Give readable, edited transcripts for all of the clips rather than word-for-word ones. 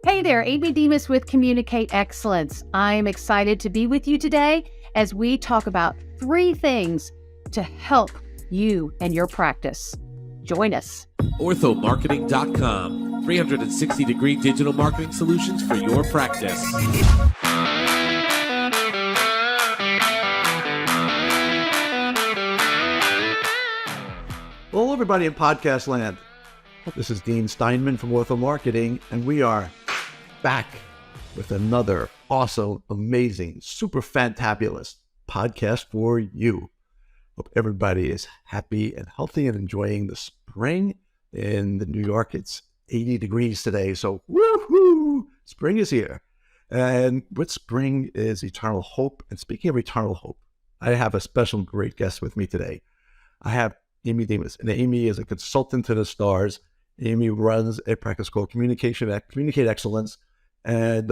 Hey there, Amy Demas with Communicate Excellence. I'm excited to be with you today as we talk about 3 things to help you and your practice. Join us. Orthomarketing.com, 360-degree digital marketing solutions for your practice. Hello, everybody in podcast land. This is Dean Steinman from Ortho Marketing, and we are back with another awesome, amazing, super fantabulous podcast for you. Hope everybody is happy and healthy and enjoying the spring. In New York, it's 80 degrees today, so woohoo! Spring is here. And with spring is eternal hope. And speaking of eternal hope, I have a special great guest with me today. I have Amy Demas, and Amy is a consultant to the stars. Amy runs a practice called Communicate Excellence, and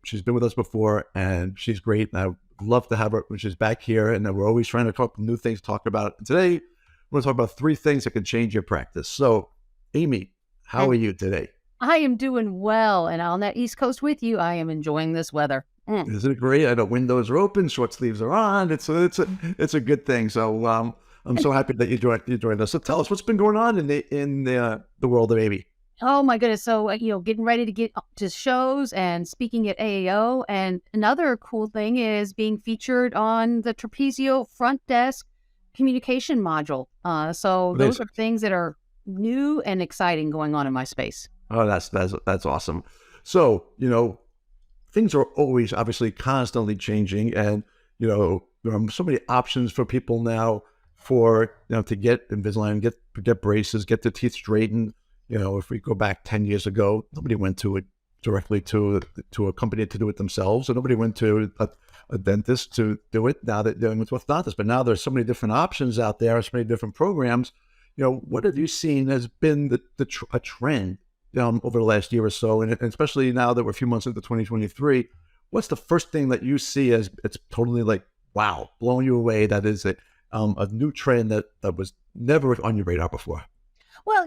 she's been with us before, and she's great. And I love to have her when she's back here, and we're always trying to talk new things to talk about. And today, we're going to talk about 3 things that can change your practice. So, Amy, how are you today? I am doing well, and on that East Coast with you, I am enjoying this weather. Isn't it great? I know windows are open, short sleeves are on. It's a good thing. So, I'm so happy that you joined us. So tell us what's been going on in the world of Amy. Oh my goodness. So, getting ready to get to shows and speaking at AAO. And another cool thing is being featured on the Trapezio front desk communication module. So those are things that are new and exciting going on in my space. Oh, that's awesome. So, things are always obviously constantly changing, and, there are so many options for people now for, to get Invisalign, get braces, get their teeth straightened. If we go back 10 years ago, nobody went directly to a company to do it themselves, or nobody went to a dentist to do it. Now they're doing it with orthodontists, but now there's so many different options out there, so many different programs. What have you seen has been a trend over the last year or so, and especially now that we're a few months into 2023? What's the first thing that you see as it's totally like, wow, blowing you away, that is a new trend that was never on your radar before? Well,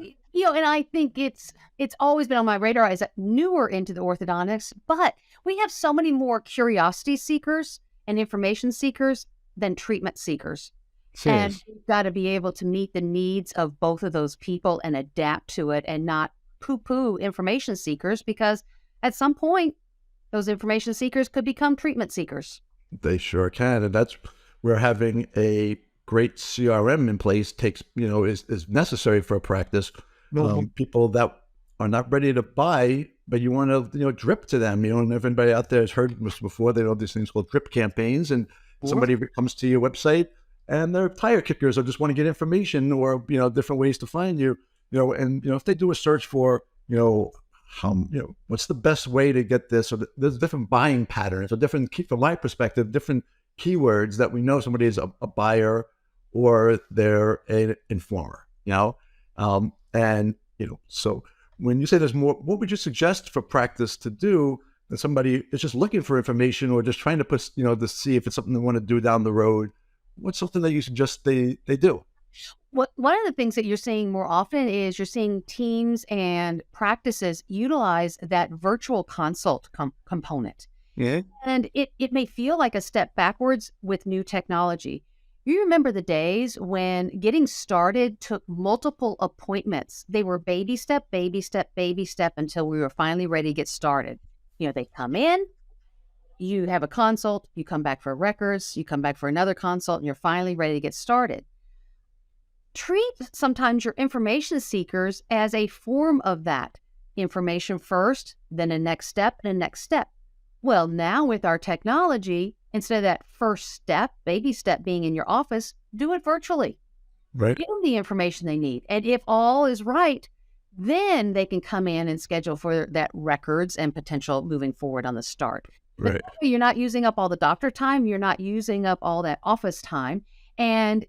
and I think it's always been on my radar as newer into the orthodontics, but we have so many more curiosity seekers and information seekers than treatment seekers. And you've got to be able to meet the needs of both of those people and adapt to it and not poo-poo information seekers, because at some point, those information seekers could become treatment seekers. They sure can. And that's where having a great CRM in place is necessary for a practice. People that are not ready to buy, but you want to drip to them. If anybody out there has heard this before, they know these things called drip campaigns, and somebody comes to your website and they're tire kickers or just want to get information or different ways to find you. If they do a search for what's the best way to get this, or there's different buying patterns or different, from my perspective, different keywords that we know somebody is a buyer or they're an informer, so when you say there's more, what would you suggest for practice to do that somebody is just looking for information or just trying to put, to see if it's something they want to do down the road? What's something that you suggest they do? One of the things that you're seeing more often is you're seeing teams and practices utilize that virtual consult component. Yeah. And it may feel like a step backwards with new technology. You remember the days when getting started took multiple appointments. They were baby step, baby step, baby step until we were finally ready to get started. They come in, you have a consult, you come back for records, you come back for another consult, and you're finally ready to get started. Treat sometimes your information seekers as a form of that. Information first, then a next step, and a next step. Well, now with our technology, instead of that first step, baby step being in your office, do it virtually. Right. Give them the information they need. And if all is right, then they can come in and schedule for that records and potential moving forward on the start. Right. But you're not using up all the doctor time. You're not using up all that office time. And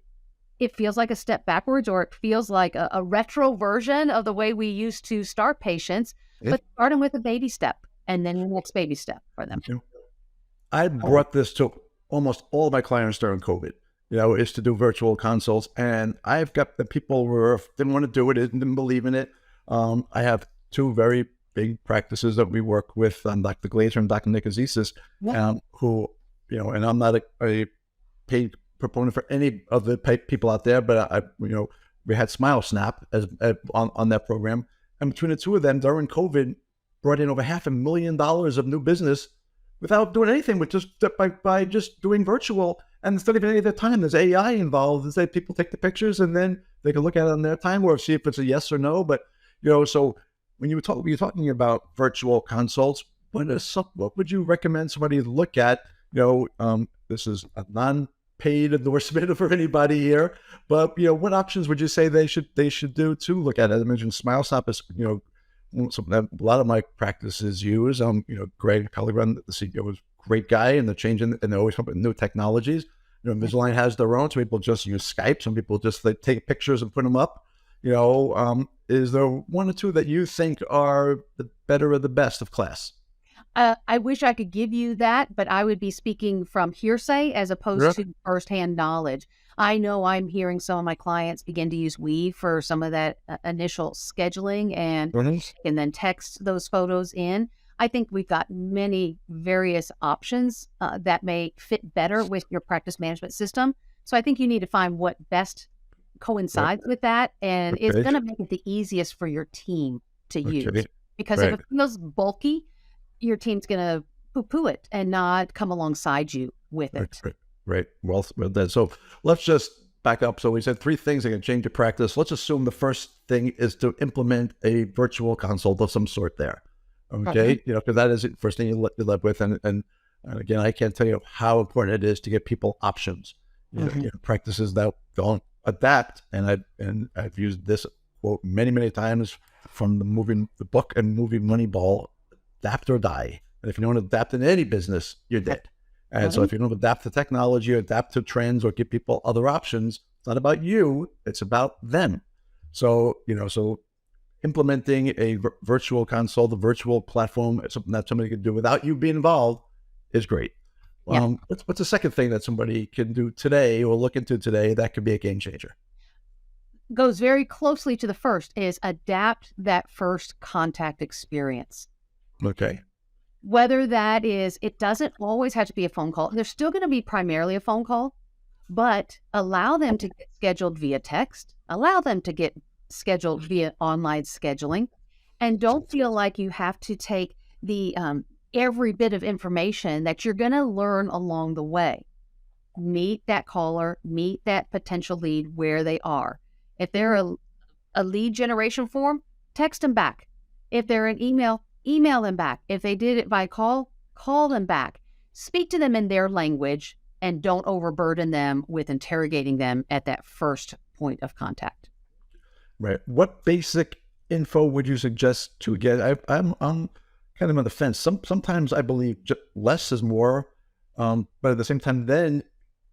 it feels like a step backwards, or it feels like a retro version of the way we used to start patients, but starting with a baby step and then the next baby step for them. I brought this to almost all of my clients during COVID, is to do virtual consults. And I've got the people who didn't want to do it, didn't believe in it. I have 2 very big practices that we work with, Dr. Glazer and Dr. Nicozisis, who, and I'm not a paid proponent for any of the people out there, but we had Smile Snap on that program. And between the two of them during COVID, brought in over $500,000 of new business without doing anything, with just by just doing virtual. And instead of any of their time, there's AI involved. Instead, people take the pictures and then they can look at it on their time or see if it's a yes or no. But so when you're talking about virtual consults, what would you recommend somebody look at? This is a non-paid endorsement for anybody here, but what options would you say they should do to look at it? I mentioned Smile Snap is something that a lot of my practices use. Greg Colligan, the CEO, is a great guy, and they're changing, and they're always coming with new technologies. Invisalign has their own. Some people just use Skype. Some people just take pictures and put them up. Is there one or two that you think are the better or the best of class? I wish I could give you that, but I would be speaking from hearsay as opposed to firsthand knowledge. I know I'm hearing some of my clients begin to use Weave for some of that initial scheduling and then text those photos in. I think we've got many various options that may fit better with your practice management system. So I think you need to find what best coincides with that, and it's going to make it the easiest for your team to use. Because if it feels bulky, your team's going to poo-poo it and not come alongside you with it. Right. Well done. So let's just back up. So we said 3 things that can change your practice. Let's assume the first thing is to implement a virtual consult of some sort there. Okay. Because that is the first thing you live with. And again, I can't tell you how important it is to give people options. Practices that don't adapt. And I've used this quote many times from the book and movie Moneyball: adapt or die. And if you don't adapt in any business, you're dead. And so if you don't adapt to technology, or adapt to trends, or give people other options, it's not about you, it's about them. So, so implementing a virtual consult, a virtual platform, something that somebody can do without you being involved is great. What's the second thing that somebody can do today or look into today that could be a game changer? Goes very closely to the first, is adapt that first contact experience. Okay. Whether that is, it doesn't always have to be a phone call. There's still going to be primarily a phone call, but allow them to get scheduled via text, allow them to get scheduled via online scheduling, and don't feel like you have to take the every bit of information that you're going to learn along the way. Meet that caller, meet that potential lead where they are. If they're a lead generation form, text them back. If they're an email them back. If they did it by call them back. Speak to them in their language and don't overburden them with interrogating them at that first point of contact. Right. What basic info would you suggest to get? I'm kind of on the fence. Sometimes I believe less is more, but at the same time, then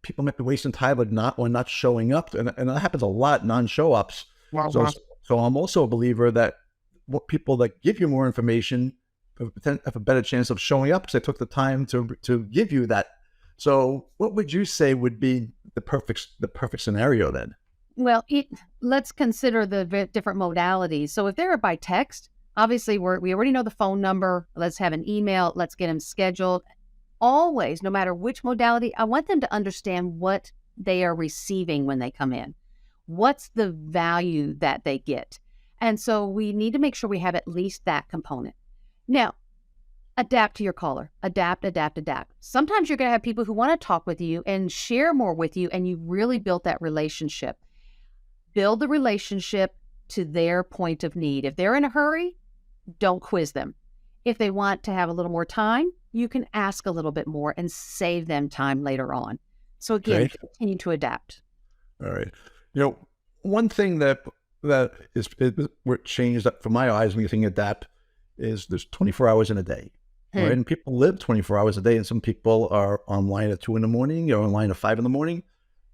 people might be wasting time or not showing up, and that happens a lot. Non-show-ups. So I'm also a believer that what people that give you more information have a better chance of showing up because they took the time to give you that. So what would you say would be the perfect scenario then? Well, let's consider the different modalities. So if they're by text, obviously we already know the phone number. Let's have an email. Let's get them scheduled. Always, no matter which modality, I want them to understand what they are receiving when they come in. What's the value that they get? And so we need to make sure we have at least that component. Now, adapt to your caller. Adapt. Sometimes you're going to have people who want to talk with you and share more with you, and you've really built that relationship. Build the relationship to their point of need. If they're in a hurry, don't quiz them. If they want to have a little more time, you can ask a little bit more and save them time later on. So again, continue to adapt. All right. One thing that is changed from my eyes when you think adapt is there's 24 hours in a day. Right? And people live 24 hours a day, and some people are online at 2 a.m. or online at 5 a.m.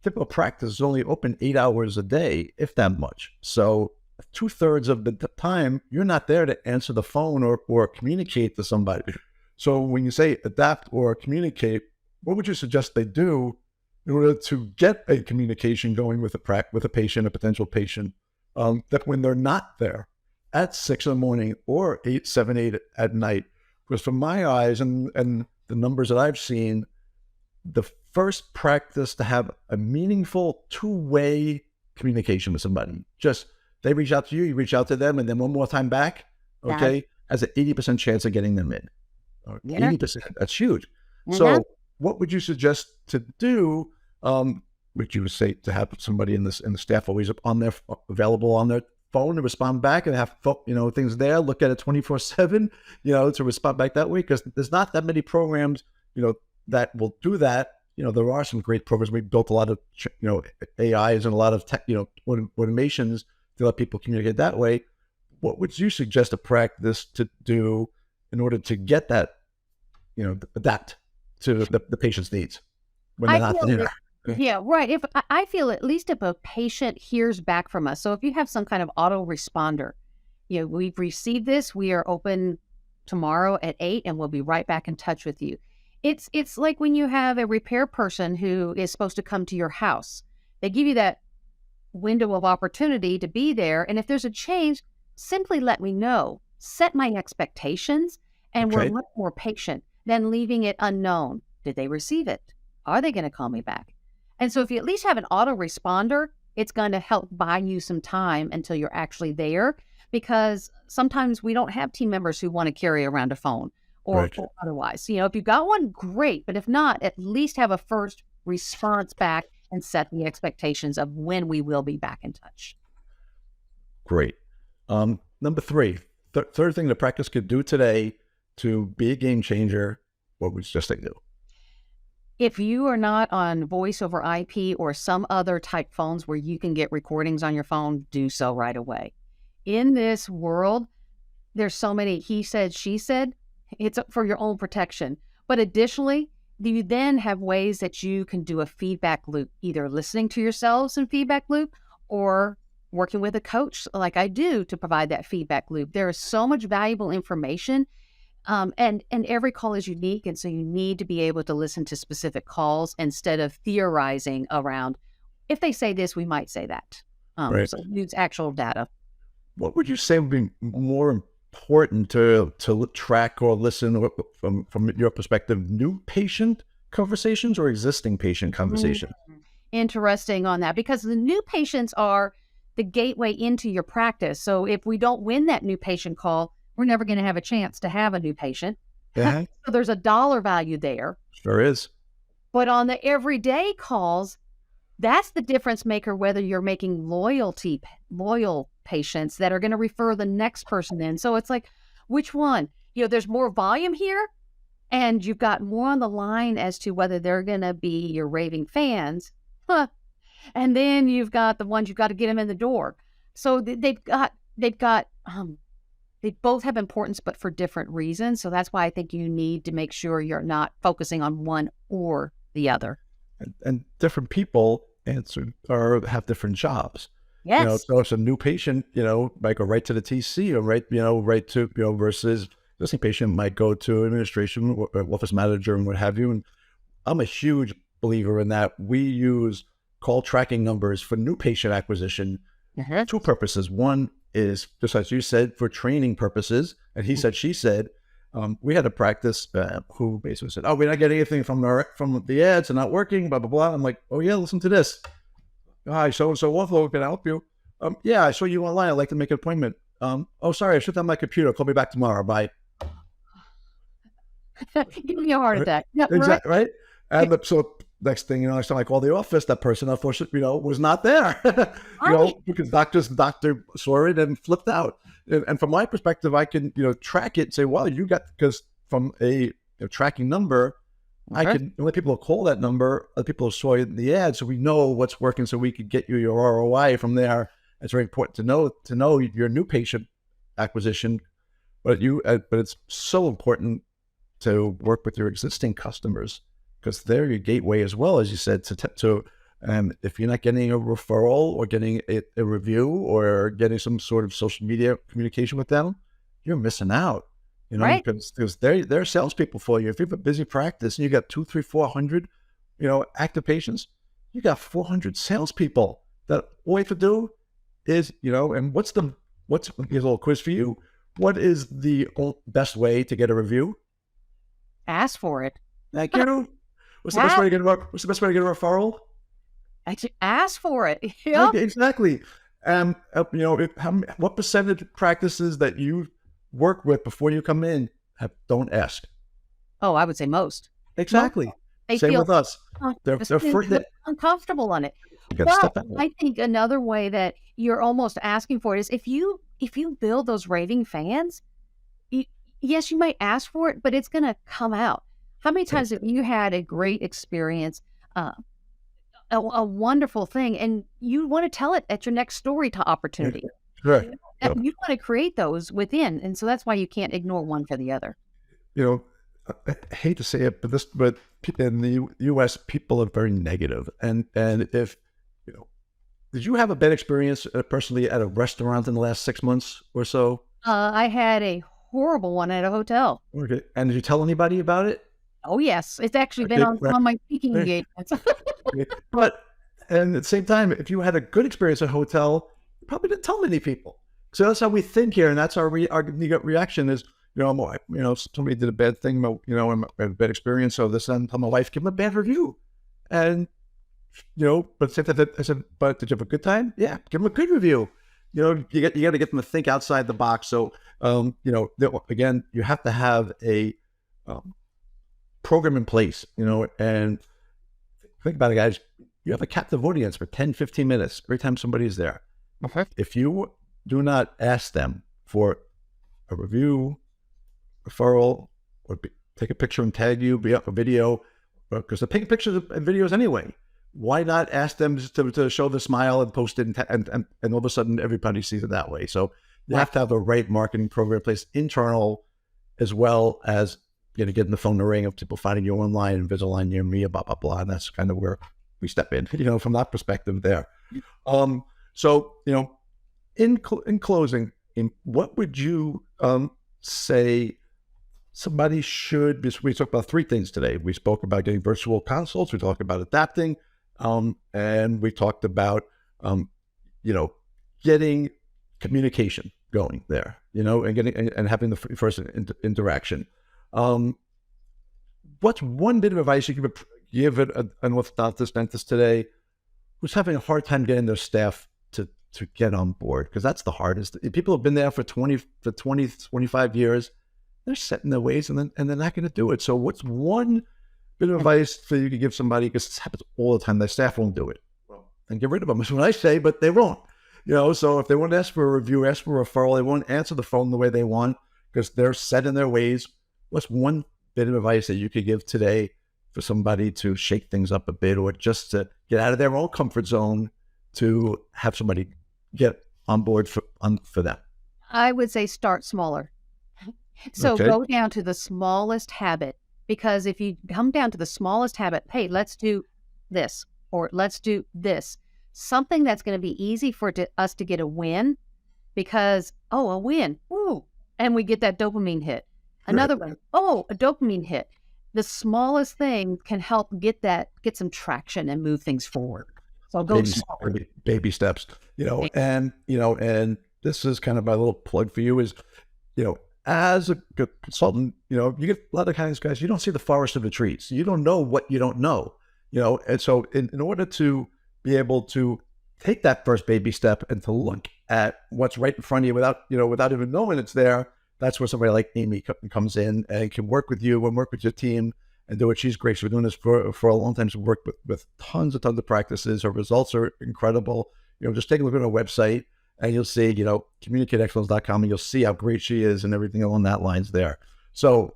Typical practice is only open 8 hours a day, if that much. So 2/3 of the time, you're not there to answer the phone or communicate to somebody. So when you say adapt or communicate, what would you suggest they do in order to get a communication going with a patient, a potential patient, that when they're not there, at 6 in the morning or 8, 7, 8 at night. Because from my eyes and the numbers that I've seen, the first practice to have a meaningful two-way communication with somebody, just they reach out to you, you reach out to them, and then one more time back, okay, has an 80% chance of getting them in. Or 80%, that's huge. So what would you suggest to do? Would you say to have somebody in the staff always available on their phone to respond back and have things there, look at it 24/7, to respond back that way? Because there's not that many programs, that will do that. There are some great programs. We built a lot of, AIs and a lot of tech, automations to let people communicate that way. What would you suggest a practice to do in order to get that, adapt to the patient's needs when they're not there? Yeah, right. If I feel at least if a patient hears back from us, so if you have some kind of autoresponder, we've received this, we are open tomorrow at 8 and we'll be right back in touch with you. It's like when you have a repair person who is supposed to come to your house. They give you that window of opportunity to be there. And if there's a change, simply let me know. Set my expectations, and we're much more patient than leaving it unknown. Did they receive it? Are they going to call me back? And so if you at least have an autoresponder, it's going to help buy you some time until you're actually there, because sometimes we don't have team members who want to carry around a phone or otherwise. If you've got one, great. But if not, at least have a first response back and set the expectations of when we will be back in touch. Great. Number 3, third thing the practice could do today to be a game changer, what would you just do? If you are not on voice over IP or some other type phones where you can get recordings on your phone, do so right away. In this world, there's so many he said, she said. It's for your own protection. But additionally, you then have ways that you can do a feedback loop, either listening to yourselves in feedback loop or working with a coach like I do to provide that feedback loop. There is so much valuable information. And every call is unique. And so you need to be able to listen to specific calls instead of theorizing around, if they say this, we might say that. So use actual data. What would you say would be more important to track or listen from your perspective, new patient conversations or existing patient conversations? Interesting on that, because the new patients are the gateway into your practice. So if we don't win that new patient call, we're never going to have a chance to have a new patient. So there's a dollar value there. Sure is. But on the everyday calls, that's the difference maker, whether you're making loyal patients that are going to refer the next person in. So it's like, which one? There's more volume here, and you've got more on the line as to whether they're going to be your raving fans. And then you've got the ones you've got to get them in the door. So they both have importance, but for different reasons. So that's why I think you need to make sure you're not focusing on one or the other. And different people answer or have different jobs. Yes. So it's a new patient, might go right to the TC or right to, versus this patient might go to administration, office manager, and what have you. And I'm a huge believer in that. We use call tracking numbers for new patient acquisition. Two purposes. One is, just as you said, for training purposes. And he said, she said, we had a practice who basically said, we're not getting anything from the ads, and not working, blah, blah, blah. I'm like, oh yeah, listen to this. Hi, so-and-so Ortho, can I help you? Yeah, I saw you online. I'd like to make an appointment. Oh, sorry, I shut down my computer. Call me back tomorrow. Bye. Give me a heart attack. Yeah, exactly, right? And so next thing, I started call the office. That person, unfortunately, was not there. Because doctor saw it and flipped out. And from my perspective, I can, track it and say, well, you got, because from a tracking number, I can let people call that number, other people saw it in the ad, so we know what's working, so we could get you your ROI from there. It's very important to know your new patient acquisition, but it's so important to work with your existing customers, because they're your gateway as well, as you said, to if you're not getting a referral or getting a review or getting some sort of social media communication with them, you're missing out. Because they're salespeople for you. If you have a busy practice and you got 200, 300, 400, active patients, you got 400 salespeople that all you have to do is, and what's the here's a little quiz for you. What is the best way to get a review? Ask for it. Thank you. What's the best way to get a referral? Actually, ask for it. Yep. Okay, exactly. What percentage of practices that you work with before you come in don't ask? Oh, I would say most. Exactly. They Same feel with us. They're uncomfortable on it. But I think another way that you're almost asking for it is if you build those raving fans, yes, you might ask for it, but it's going to come out. How many times have you had a great experience, a wonderful thing, and you want to tell it at your next story opportunity? Correct. You want to create those within, and so that's why you can't ignore one for the other. I hate to say it, but in the U.S., people are very negative. And if, did you have a bad experience personally at a restaurant in the last 6 months or so? I had a horrible one at a hotel. Okay. And did you tell anybody about it? Oh, yes. It's actually been on my speaking engagements. But and at the same time, if you had a good experience at a hotel, you probably didn't tell many people. So that's how we think here. And that's our reaction is, somebody did a bad thing, and a bad experience. So this, and tell my wife, give them a bad review. And, but I said, but did you have a good time? Yeah, give them a good review. You got to get them to think outside the box. So, again, you have to have a program in place, and think about it, guys. You have a captive audience for 10, 15 minutes every time somebody is there. Okay. If you do not ask them for a review, referral, or take a picture and tag you, be up a video, because they're taking pictures and videos anyway. Why not ask them to show the smile and post it, and all of a sudden everybody sees it that way? So you have to have the right marketing program in place, internal, as well as getting the phone to ring of people finding you online, Invisalign near me, blah blah blah. And that's kind of where we step in, from that perspective there. So in closing, what would you say somebody should? We talked about 3 things today. We spoke about getting virtual consults. We talked about adapting, and we talked about getting communication going there, and getting and having the first interaction. What's one bit of advice you could give an orthodontist dentist today who's having a hard time getting their staff to get on board? Because that's the hardest. People have been there for 20, 25 years. They're set in their ways, and they're not going to do it. So what's one bit of advice for you to give somebody? Because this happens all the time. Their staff won't do it. Well, then get rid of them. That's what I say, but they won't. So if they want to ask for a review, ask for a referral, they won't answer the phone the way they want because they're set in their ways. What's one bit of advice that you could give today for somebody to shake things up a bit, or just to get out of their own comfort zone to have somebody get on board for them? I would say start smaller. So go down to the smallest habit, because if you come down to the smallest habit, hey, let's do this, or let's do this, something that's going to be easy for us to get a win, because, a win, ooh, and we get that dopamine hit. Another one, a dopamine hit. The smallest thing can help get some traction and move things forward. So go baby steps, and this is kind of my little plug for you is, as a good consultant, you get a lot of kinds of guys, you don't see the forest of the trees. You don't know what you don't know, and so in order to be able to take that first baby step and to look at what's right in front of you without even knowing it's there, that's where somebody like Amy comes in and can work with you and work with your team and do it. She's great. She's been doing this for a long time. She's worked with tons of practices. Her results are incredible. Just take a look at her website and you'll see, communicateexcellence.com, and you'll see how great she is and everything along that lines there. So,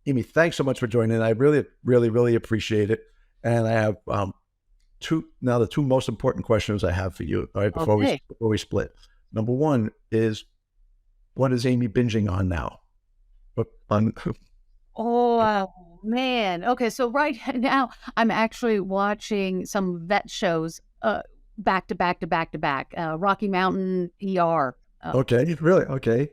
Amy, thanks so much for joining. I really, really, really appreciate it. And I have the 2 most important questions I have for you, all right, before we split. Number 1 is, what is Amy binging on now? Oh, man. Okay, so right now I'm actually watching some vet shows back to back to back to back. Rocky Mountain ER. Okay, really? Okay.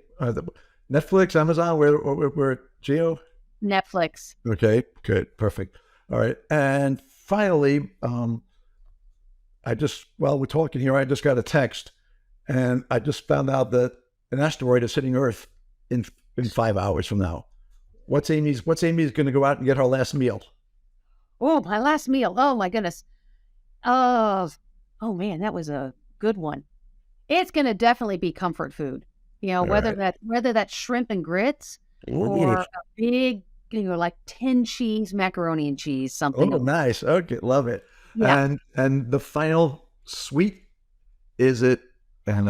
Netflix, Amazon, where Geo? Netflix. Okay, good, perfect. All right, and finally, while we're talking here, I just got a text, and I just found out that an asteroid is hitting Earth in 5 hours from now. What's Amy's going to go out and get her last meal? Oh, my last meal. Oh my goodness. Oh man, that was a good one. It's going to definitely be comfort food. Whether that's shrimp and grits or a big, like 10 cheese macaroni and cheese, something. Oh, nice. Okay, love it. Yeah. And the final sweet, is it? And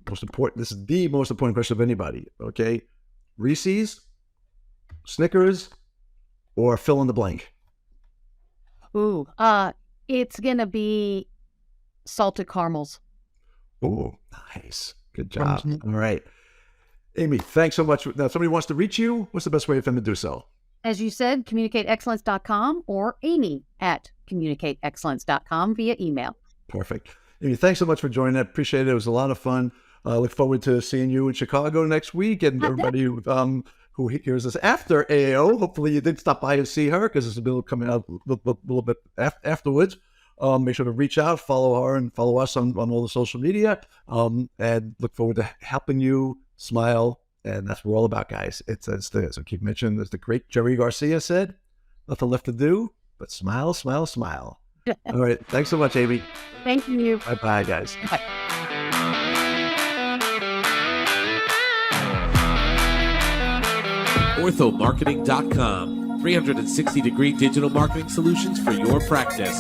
most important. This is the most important question of anybody. Okay, Reese's, Snickers, or fill in the blank. Ooh, it's gonna be salted caramels. Oh, nice. Good job. All right. Amy, thanks so much. Now, if somebody wants to reach you, what's the best way for them to do so? As you said, communicateexcellence.com or amy@communicateexcellence.com via email. Perfect. Amy, thanks so much for joining. I appreciate it. It was a lot of fun. I look forward to seeing you in Chicago next week, and everybody who hears this after AAO, hopefully you did stop by and see her, because there's a bill coming out a little bit afterwards. Make sure to reach out, follow her, and follow us on all the social media, and look forward to helping you smile. And that's what we're all about, guys. It's there. So keep mentioning, as the great Jerry Garcia said, nothing left to do but smile, smile, smile. All right. Thanks so much, Amy. Thank you. Bye-bye, guys. Bye. Orthomarketing.com. 360-degree digital marketing solutions for your practice.